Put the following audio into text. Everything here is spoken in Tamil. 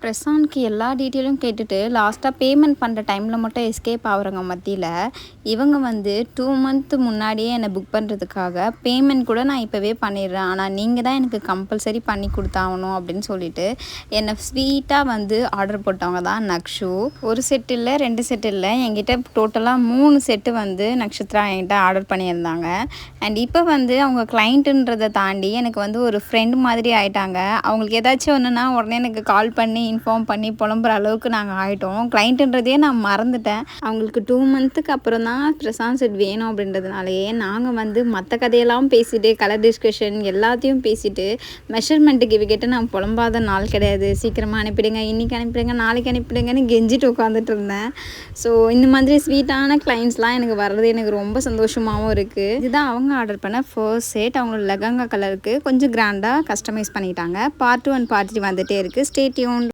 பிரசாந்த்க்கு எல்லா டீட்டெயிலும் கேட்டுட்டு லாஸ்ட்டாக பேமெண்ட் பண்ணுற டைமில் மட்டும் எஸ்கேப் ஆகுறவங்க மத்தியில் இவங்க வந்து 2 மந்த் முன்னாடியே என்னை புக் பண்ணுறதுக்காக பேமெண்ட் கூட நான் இப்போவே பண்ணிடுறேன், ஆனால் நீங்கள் தான் எனக்கு கம்பல்சரி பண்ணி கொடுத்தாகணும் அப்படின்னு சொல்லிட்டு என்னை ஸ்வீட்டாக வந்து ஆர்டர் போட்டவங்க தான் நக்ஷு. ஒரு செட் இல்லை, 2 செட் இல்லை, என்கிட்ட டோட்டலாக 3 செட்டு வந்து நக்ஷத்ரா என்கிட்ட ஆர்டர் பண்ணியிருந்தாங்க. அண்ட் இப்போ வந்து அவங்க கிளைண்ட்டுன்றதை தாண்டி எனக்கு வந்து ஒரு ஃப்ரெண்ட் மாதிரி ஆகிட்டாங்க. அவங்களுக்கு ஏதாச்சும் ஒன்றுனா உடனே எனக்கு கால் பண்ணி இன்ஃபார்ம் பண்ணி புலம்புற அளவுக்கு நாங்கள் ஆகிட்டோம். கிளைண்ட்டுன்றதையே நான் மறந்துட்டேன். அவங்களுக்கு 2 மந்த்துக்கு அப்புறம் தான் பிரசாந்த் செட் வேணும் அப்படின்றதுனாலேயே நாங்கள் வந்து மற்ற கதையெல்லாம் பேசிட்டு கலர் டிஸ்கஷன் எல்லாத்தையும் பேசிட்டு மெஷர்மெண்ட்டுக்கு இவகிட்ட நான் புலம்பாத நாள் கிடையாது. சீக்கிரமாக அனுப்பிடுங்க, இன்றைக்கி அனுப்பிடுங்க, நாளைக்கு அனுப்பிடுங்கன்னு கெஞ்சிட்டு உட்காந்துட்டு இருந்தேன். ஸோ இந்த மாதிரி ஸ்வீட்டான கிளைண்ட்ஸ்லாம் எனக்கு வர்றது எனக்கு ரொம்ப சந்தோஷமாகவும் இருக்குது. இதுதான் அவங்க ஆர்டர் பண்ண ஃபர்ஸ்ட் செட். அவங்களோட லெகங்கா கலருக்கு கொஞ்சம் கிராண்டாக கஸ்டமைஸ் பண்ணிட்டாங்க. பார்ட் 2 அண்ட் பார்ட் 3 வந்துகிட்டே இருக்குது. Stay tuned.